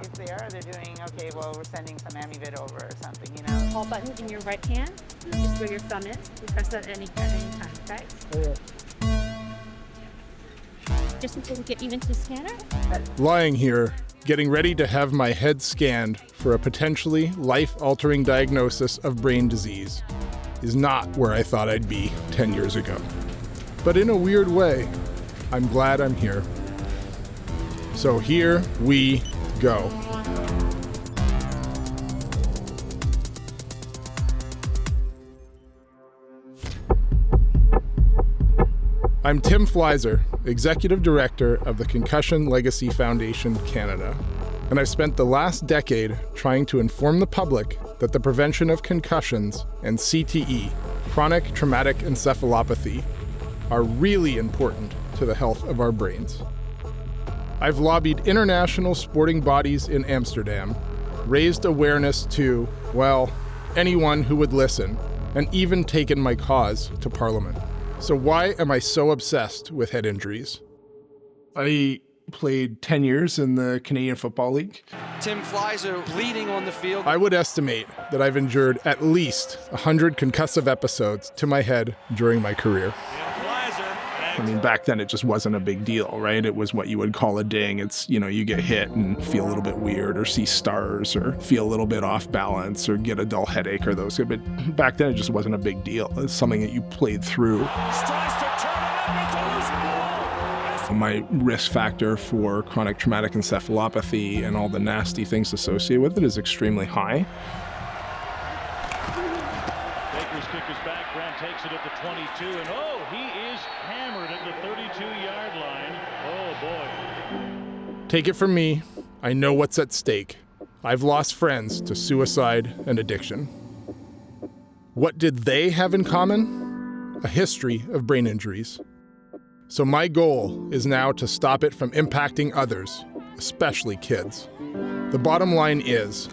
always there. They're doing, okay, well, we're sending some Amivit over or something, you know. Call button in your right hand is where your thumb is. You press that at any time, okay? Just until we get you into the scanner. Lying here, getting ready to have my head scanned for a potentially life-altering diagnosis of brain disease is not where I thought I'd be 10 years ago. But in a weird way, I'm glad I'm here. So here we go. I'm Tim Fleiser, Executive Director of the Concussion Legacy Foundation Canada, and I've spent the last decade trying to inform the public that the prevention of concussions and CTE, chronic traumatic encephalopathy, are really important to the health of our brains. I've lobbied international sporting bodies in Amsterdam, raised awareness to, well, anyone who would listen, and even taken my cause to Parliament. So why am I so obsessed with head injuries? I played 10 years in the Canadian Football League. Tim Fleiser bleeding on the field. I would estimate that I've endured at least 100 concussive episodes to my head during my career. I mean, back then it just wasn't a big deal, right? It was what you would call a ding. It's, you know, you get hit and feel a little bit weird or see stars or feel a little bit off balance or get a dull headache or those. But back then it just wasn't a big deal. It's something that you played through. My risk factor for chronic traumatic encephalopathy and all the nasty things associated with it is extremely high. Baker's kick is back. Brown takes it at the 22, and he is hammered at the 32-yard line. Oh, boy. Take it from me, I know what's at stake. I've lost friends to suicide and addiction. What did they have in common? A history of brain injuries. So my goal is now to stop it from impacting others, especially kids. The bottom line is,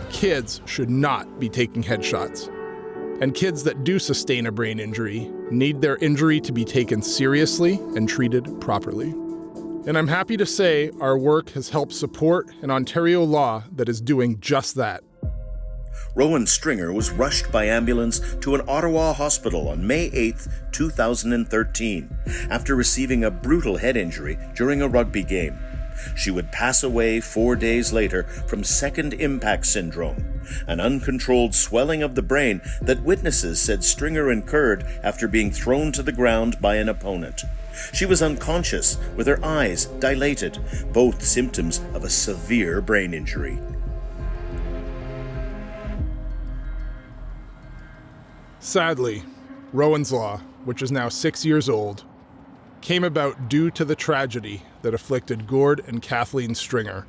kids should not be taking headshots. And kids that do sustain a brain injury need their injury to be taken seriously and treated properly. And I'm happy to say our work has helped support an Ontario law that is doing just that. Rowan Stringer was rushed by ambulance to an Ottawa hospital on May 8, 2013, after receiving a brutal head injury during a rugby game. She would pass away 4 days later from second impact syndrome, an uncontrolled swelling of the brain that witnesses said Stringer incurred after being thrown to the ground by an opponent. She was unconscious, with her eyes dilated, both symptoms of a severe brain injury. Sadly, Rowan's Law, which is now 6 years old, came about due to the tragedy that afflicted Gord and Kathleen Stringer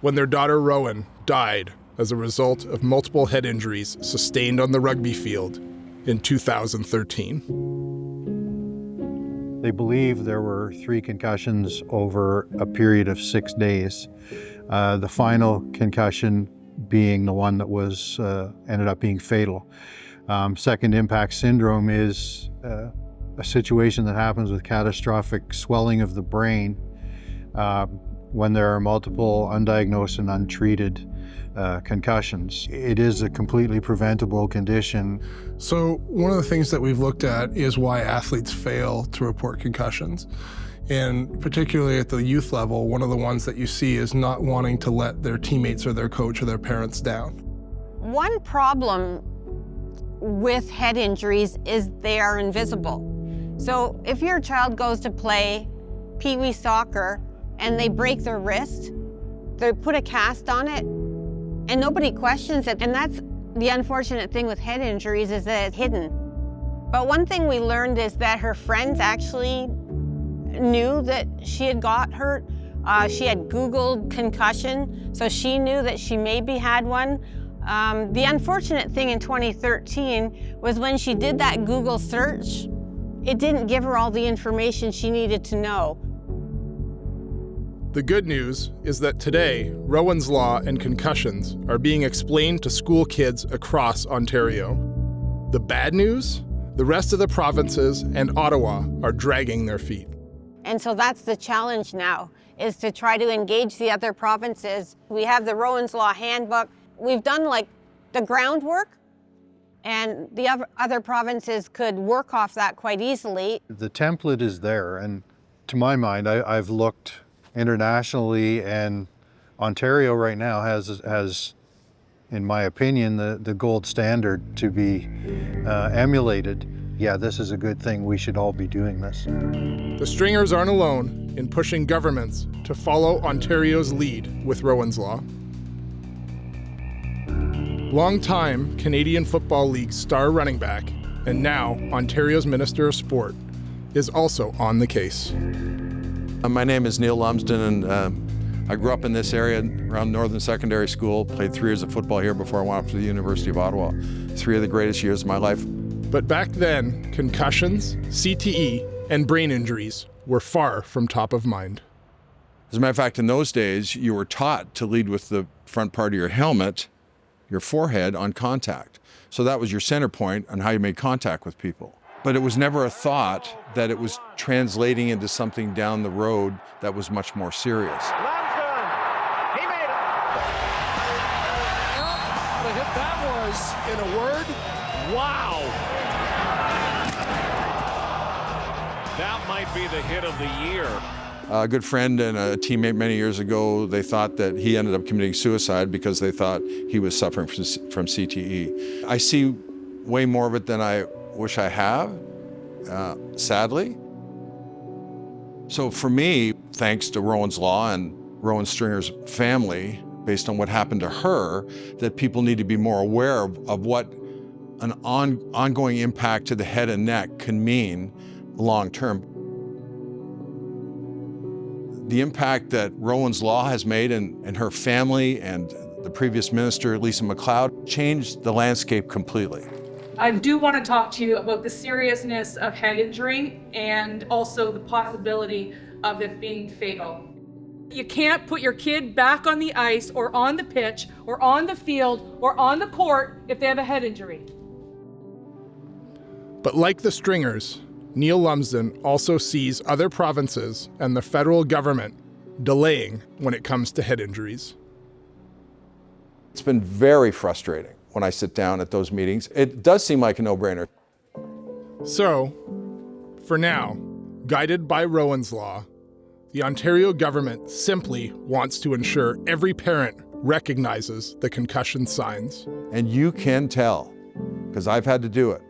when their daughter Rowan died as a result of multiple head injuries sustained on the rugby field in 2013. They believe there were 3 concussions over a period of 6 days. The final concussion being the one that was ended up being fatal. Second impact syndrome is a situation that happens with catastrophic swelling of the brain when there are multiple undiagnosed and untreated concussions. It is a completely preventable condition. So one of the things that we've looked at is why athletes fail to report concussions. And particularly at the youth level, one of the ones that you see is not wanting to let their teammates or their coach or their parents down. One problem with head injuries is they are invisible. So if your child goes to play pee-wee soccer and they break their wrist, they put a cast on it and nobody questions it. And that's the unfortunate thing with head injuries, is that it's hidden. But one thing we learned is that her friends actually knew that she had got hurt. She had Googled concussion, so she knew that she maybe had one. The unfortunate thing in 2013 was when she did that Google search, it didn't give her all the information she needed to know. The good news is that today, Rowan's Law and concussions are being explained to school kids across Ontario. The bad news? The rest of the provinces and Ottawa are dragging their feet. And so that's the challenge now, is to try to engage the other provinces. We have the Rowan's Law Handbook. We've done like the groundwork, and the other provinces could work off that quite easily. The template is there, and to my mind, I've looked internationally, and Ontario right now has, in my opinion, the gold standard to be emulated. Yeah, this is a good thing. We should all be doing this. The Stringers aren't alone in pushing governments to follow Ontario's lead with Rowan's Law. Long-time Canadian Football League star running back, and now Ontario's Minister of Sport, is also on the case. My name is Neil Lumsden, and I grew up in this area around Northern Secondary School, played 3 years of football here before I went off to the University of Ottawa. 3 of the greatest years of my life. But back then, concussions, CTE, and brain injuries were far from top of mind. As a matter of fact, in those days, you were taught to lead with the front part of your helmet, your forehead, on contact. So that was your center point on how you made contact with people. But it was never a thought that it was translating into something down the road that was much more serious. He made it. What a hit that was. In a word, wow. That might be the hit of the year. A good friend and a teammate many years ago, they thought that he ended up committing suicide because they thought he was suffering from CTE. I see way more of it than I wish I have, sadly. So for me, thanks to Rowan's Law and Rowan Stringer's family, based on what happened to her, that people need to be more aware of what an ongoing impact to the head and neck can mean long term. The impact that Rowan's Law has made in her family and the previous minister, Lisa MacLeod, changed the landscape completely. I do want to talk to you about the seriousness of head injury and also the possibility of it being fatal. You can't put your kid back on the ice or on the pitch or on the field or on the court if they have a head injury. But like the Stringers, Neil Lumsden also sees other provinces and the federal government delaying when it comes to head injuries. It's been very frustrating when I sit down at those meetings. It does seem like a no-brainer. So, for now, guided by Rowan's Law, the Ontario government simply wants to ensure every parent recognizes the concussion signs. And you can tell, because I've had to do it.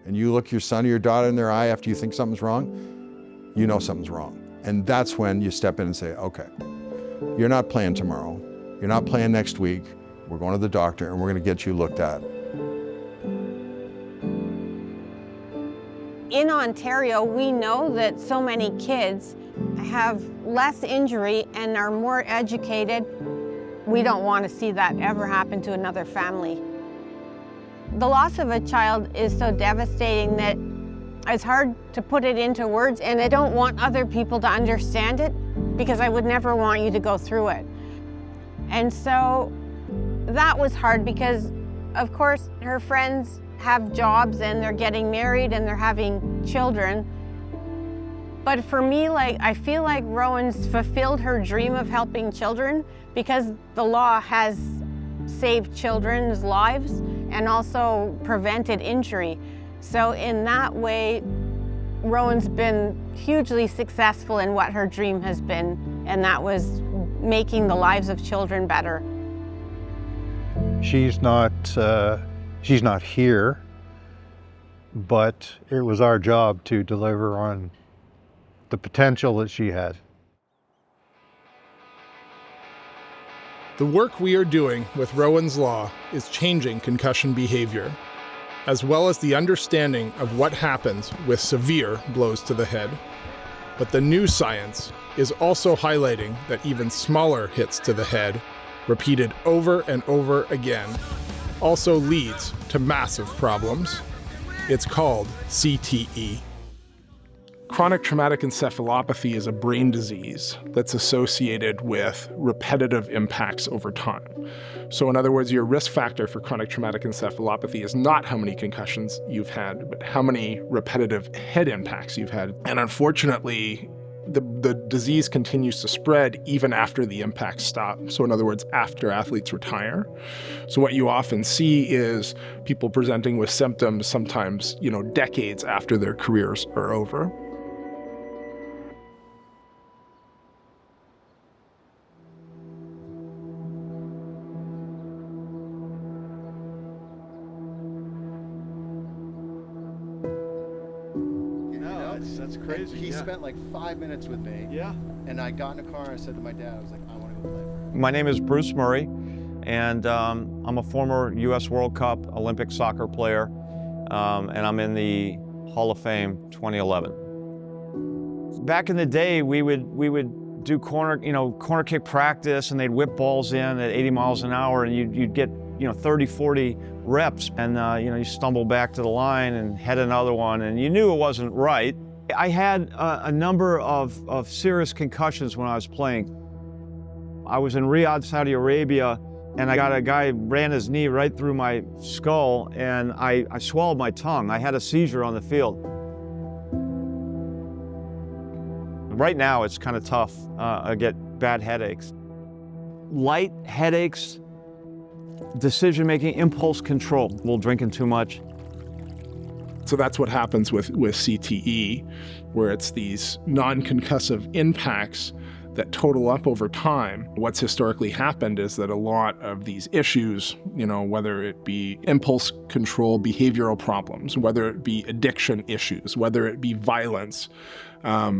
And you look your son or your daughter in their eye after you think something's wrong, you know something's wrong. And that's when you step in and say, okay, you're not playing tomorrow. You're not playing next week. We're going to the doctor and we're going to get you looked at. In Ontario, we know that so many kids have less injury and are more educated. We don't want to see that ever happen to another family. The loss of a child is so devastating that it's hard to put it into words, and I don't want other people to understand it because I would never want you to go through it. And so that was hard because, of course, her friends have jobs and they're getting married and they're having children. But for me, I feel like Rowan's fulfilled her dream of helping children because the law has saved children's lives and also prevented injury. So in that way, Rowan's been hugely successful in what her dream has been, and that was making the lives of children better. She's not here, but it was our job to deliver on the potential that she had. The work we are doing with Rowan's Law is changing concussion behavior, as well as the understanding of what happens with severe blows to the head. But the new science is also highlighting that even smaller hits to the head, repeated over and over again, also leads to massive problems. It's called CTE. Chronic traumatic encephalopathy is a brain disease that's associated with repetitive impacts over time. So in other words, your risk factor for chronic traumatic encephalopathy is not how many concussions you've had, but how many repetitive head impacts you've had. And unfortunately, the disease continues to spread even after the impacts stop. So in other words, after athletes retire. So what you often see is people presenting with symptoms sometimes, decades after their careers are over. That's crazy. And he spent like 5 minutes with me. Yeah. And I got in a car and I said to my dad, I was like, I want to go play for him. My name is Bruce Murray, and I'm a former U.S. World Cup Olympic soccer player, and I'm in the Hall of Fame 2011. Back in the day, we would do corner kick practice, and they'd whip balls in at 80 miles an hour, and you'd get 30, 40 reps, and you stumble back to the line and head another one, and you knew it wasn't right. I had a number of serious concussions when I was playing. I was in Riyadh, Saudi Arabia, and I got a guy ran his knee right through my skull, and I swallowed my tongue. I had a seizure on the field. Right now, it's kind of tough. I get bad headaches. Light headaches, decision-making, impulse control, a little drinking too much. So that's what happens with CTE, where it's these non-concussive impacts that total up over time. What's historically happened is that a lot of these issues, whether it be impulse control, behavioral problems, whether it be addiction issues, whether it be violence,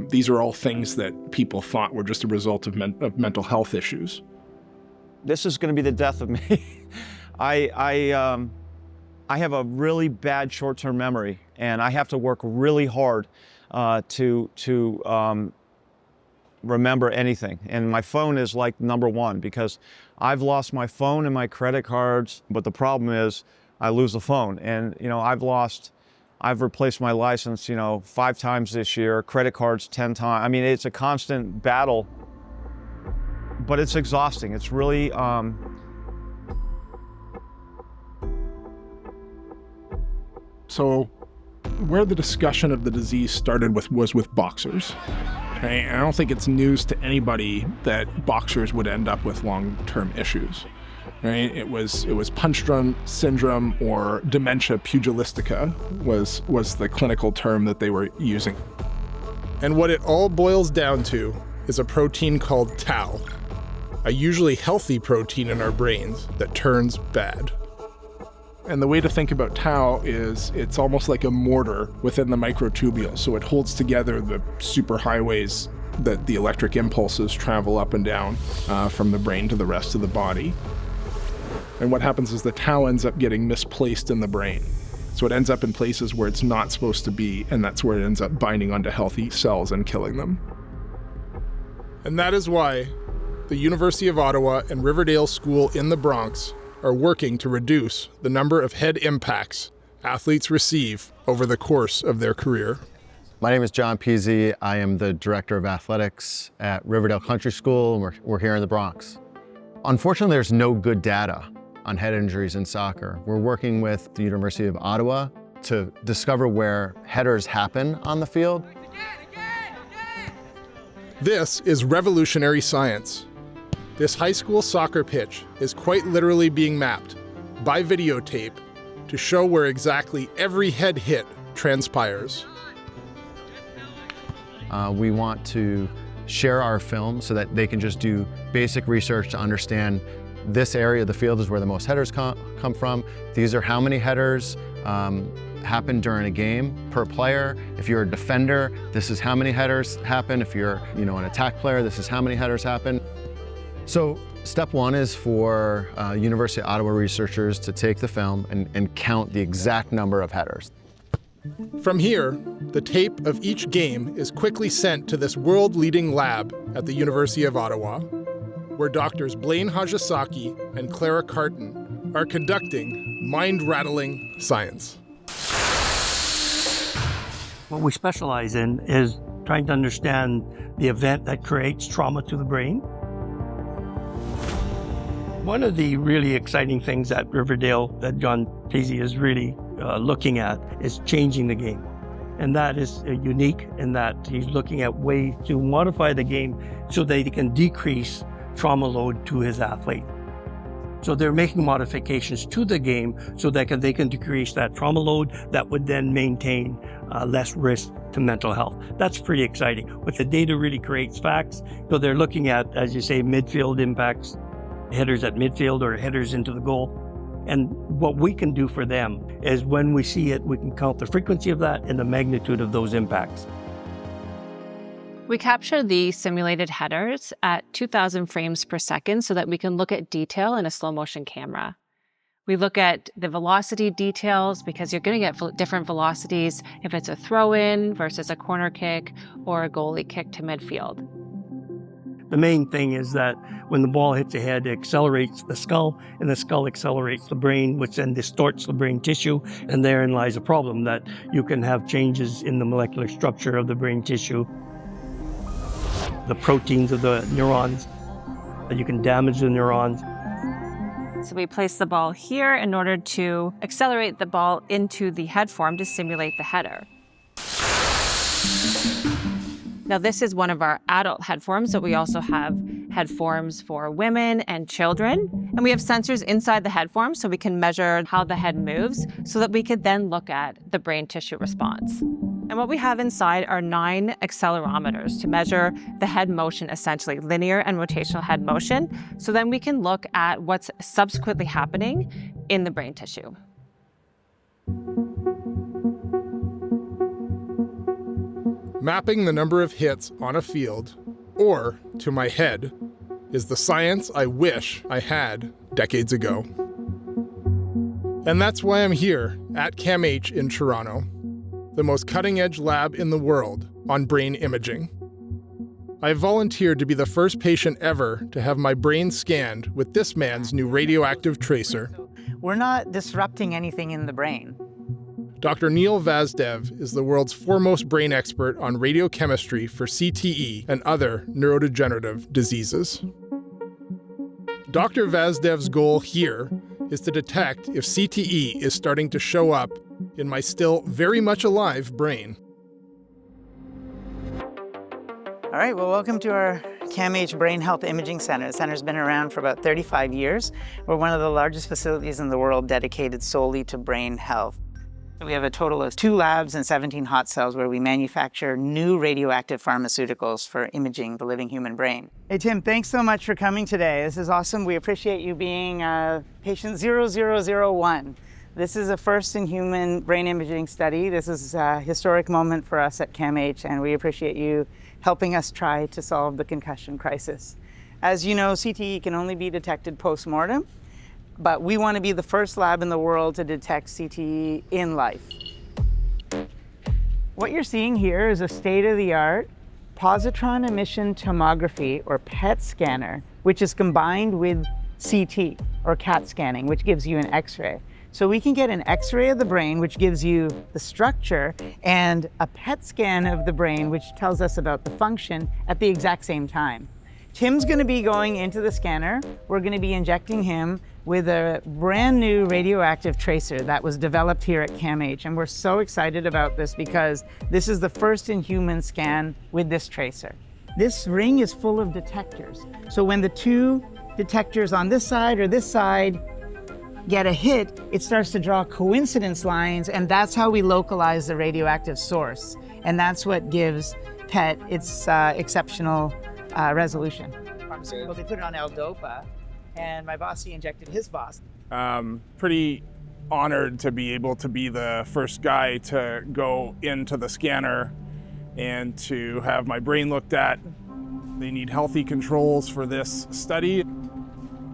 these are all things that people thought were just a result of mental health issues. This is going to be the death of me. I have a really bad short-term memory, and I have to work really hard to remember anything. And my phone is like number one, because I've lost my phone and my credit cards, but the problem is I lose the phone. And I've replaced my license 5 times this year, credit cards 10 times. I mean, it's a constant battle, but it's exhausting. It's really So where the discussion of the disease started was with boxers. Okay? I don't think it's news to anybody that boxers would end up with long-term issues. Right? It was punch drunk syndrome, or dementia pugilistica was the clinical term that they were using. And what it all boils down to is a protein called tau, a usually healthy protein in our brains that turns bad. And the way to think about tau is it's almost like a mortar within the microtubule. So it holds together the superhighways that the electric impulses travel up and down from the brain to the rest of the body. And what happens is the tau ends up getting misplaced in the brain. So it ends up in places where it's not supposed to be, and that's where it ends up binding onto healthy cells and killing them. And that is why the University of Ottawa and Riverdale School in the Bronx are working to reduce the number of head impacts athletes receive over the course of their career. My name is John Peasy. I am the Director of Athletics at Riverdale Country School, and we're here in the Bronx. Unfortunately, there's no good data on head injuries in soccer. We're working with the University of Ottawa to discover where headers happen on the field. This is revolutionary science. This high school soccer pitch is quite literally being mapped by videotape to show where exactly every head hit transpires. We want to share our film so that they can just do basic research to understand this area of the field is where the most headers come from. These are how many headers happen during a game per player. If you're a defender, this is how many headers happen. If you're an attack player, this is how many headers happen. So step one is for University of Ottawa researchers to take the film and count the exact number of headers. From here, the tape of each game is quickly sent to this world-leading lab at the University of Ottawa, where doctors Blaine Hajisaki and Clara Carton are conducting mind-rattling science. What we specialize in is trying to understand the event that creates trauma to the brain. One of the really exciting things at Riverdale that John Peasy is really looking at is changing the game. And that is unique in that he's looking at ways to modify the game so that he can decrease trauma load to his athlete. So they're making modifications to the game so that they can decrease that trauma load that would then maintain less risk to mental health. That's pretty exciting. But the data really creates facts. So they're looking at, as you say, midfield impacts, headers at midfield or headers into the goal. And what we can do for them is when we see it, we can count the frequency of that and the magnitude of those impacts. We capture the simulated headers at 2,000 frames per second so that we can look at detail in a slow motion camera. We look at the velocity details because you're going to get different velocities if it's a throw-in versus a corner kick or a goalie kick to midfield. The main thing is that when the ball hits the head, it accelerates the skull, and the skull accelerates the brain, which then distorts the brain tissue. And therein lies a problem, that you can have changes in the molecular structure of the brain tissue, the proteins of the neurons, that you can damage the neurons. So we place the ball here in order to accelerate the ball into the head form to simulate the header. Now this is one of our adult head forms, but we also have head forms for women and children. And we have sensors inside the head form so we can measure how the head moves so that we could then look at the brain tissue response. And what we have inside are 9 accelerometers to measure the head motion, essentially linear and rotational head motion. So then we can look at what's subsequently happening in the brain tissue. Mapping the number of hits on a field, or to my head, is the science I wish I had decades ago. And that's why I'm here at CAMH in Toronto, the most cutting-edge lab in the world on brain imaging. I volunteered to be the first patient ever to have my brain scanned with this man's new radioactive tracer. We're not disrupting anything in the brain. Dr. Neil Vazdev is the world's foremost brain expert on radiochemistry for CTE and other neurodegenerative diseases. Dr. Vazdev's goal here is to detect if CTE is starting to show up in my still very much alive brain. All right, well, welcome to our CAMH Brain Health Imaging Center. The center's been around for about 35 years. We're one of the largest facilities in the world dedicated solely to brain health. We have a total of 2 labs and 17 hot cells where we manufacture new radioactive pharmaceuticals for imaging the living human brain. Hey, Tim, thanks so much for coming today. This is awesome. We appreciate you being patient 0001. This is a first-in-human brain imaging study. This is a historic moment for us at CAMH, and we appreciate you helping us try to solve the concussion crisis. As you know, CTE can only be detected post-mortem, but we want to be the first lab in the world to detect CTE in life. What you're seeing here is a state-of-the-art positron emission tomography, or PET scanner, which is combined with CT, or CAT scanning, which gives you an X-ray. So we can get an X-ray of the brain, which gives you the structure, and a PET scan of the brain, which tells us about the function at the exact same time. Tim's going to be going into the scanner. We're going to be injecting him with a brand new radioactive tracer that was developed here at CAMH. And we're so excited about this because this is the first in human scan with this tracer. This ring is full of detectors. So when the 2 detectors on this side or this side get a hit, it starts to draw coincidence lines, and that's how we localize the radioactive source. And that's what gives PET its exceptional resolution. Pharmaceutical, they put it on L-DOPA, and my boss, he injected his boss. Pretty honored to be able to be the first guy to go into the scanner and to have my brain looked at. They need healthy controls for this study.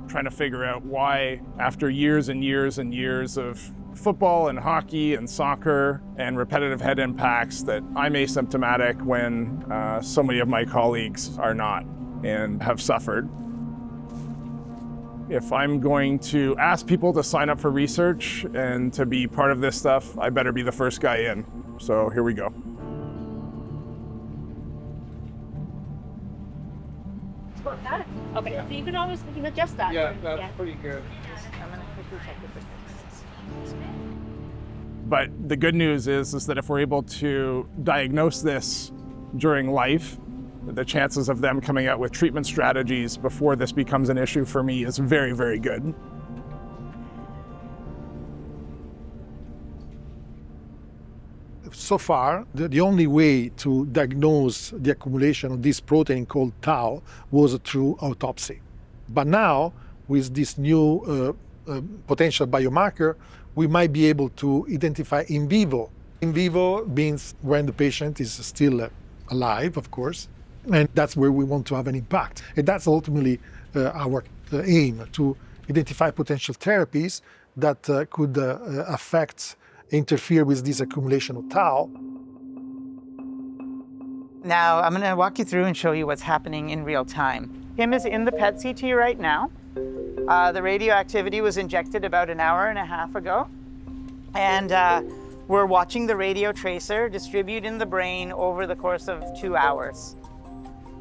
Trying to figure out why, after years and years and years of football and hockey and soccer and repetitive head impacts, that I'm asymptomatic when so many of my colleagues are not and have suffered. If I'm going to ask people to sign up for research and to be part of this stuff, I better be the first guy in. So here we go. Okay, so you can always adjust that. Yeah, that's pretty good. I'm going to quickly check the But the good news is that if we're able to diagnose this during life, the chances of them coming out with treatment strategies before this becomes an issue for me is very, very good. So far, the only way to diagnose the accumulation of this protein called tau was through autopsy. But now, with this new potential biomarker, we might be able to identify in vivo. In vivo means when the patient is still alive, of course, and that's where we want to have an impact. And that's ultimately our aim, to identify potential therapies that could interfere with this accumulation of tau. Now, I'm going to walk you through and show you what's happening in real time. Tim is in the PET CT right now. The radioactivity was injected about an hour and a half ago. And we're watching the radio tracer distribute in the brain over the course of 2 hours.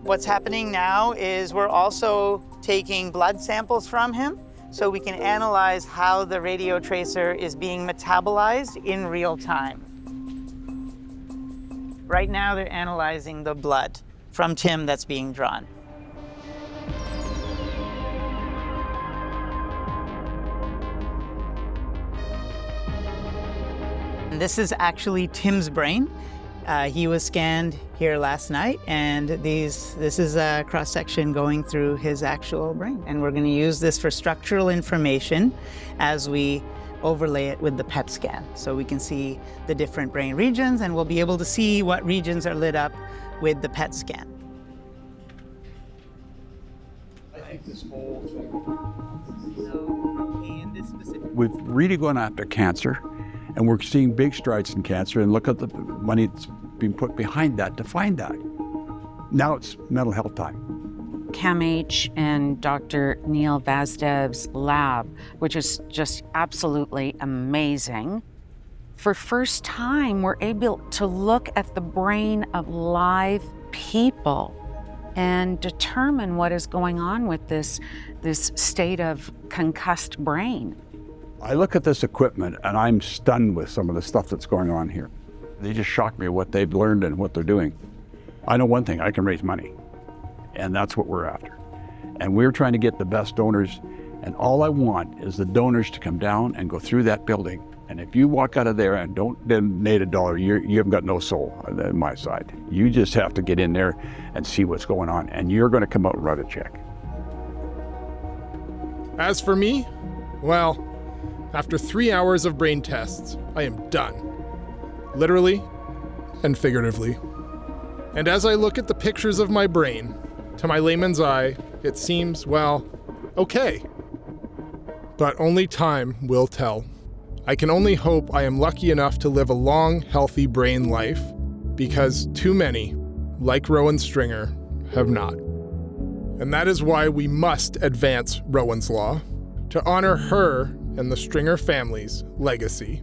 What's happening now is we're also taking blood samples from him so we can analyze how the radio tracer is being metabolized in real time. Right now, they're analyzing the blood from Tim that's being drawn. And this is actually Tim's brain. He was scanned here last night, and this is a cross-section going through his actual brain. And we're going to use this for structural information as we overlay it with the PET scan. So we can see the different brain regions, and we'll be able to see what regions are lit up with the PET scan. I think this whole thing. We've really gone after cancer, and we're seeing big strides in cancer, and look at the money that's being put behind that to find that. Now it's mental health time. CAMH and Dr. Neil Vazdev's lab, which is just absolutely amazing. For first time, we're able to look at the brain of live people and determine what is going on with this state of concussed brain. I look at this equipment and I'm stunned with some of the stuff that's going on here. They just shock me what they've learned and what they're doing. I know one thing, I can raise money, and that's what we're after. And we're trying to get the best donors, and all I want is the donors to come down and go through that building. And if you walk out of there and don't donate $1, you haven't got no soul on my side. You just have to get in there and see what's going on, and you're going to come out and write a check. As for me, well, after 3 hours of brain tests, I am done. Literally and figuratively. And as I look at the pictures of my brain, to my layman's eye, it seems, well, okay. But only time will tell. I can only hope I am lucky enough to live a long, healthy brain life, because too many, like Rowan Stringer, have not. And that is why we must advance Rowan's Law, to honor her and the Stringer family's legacy.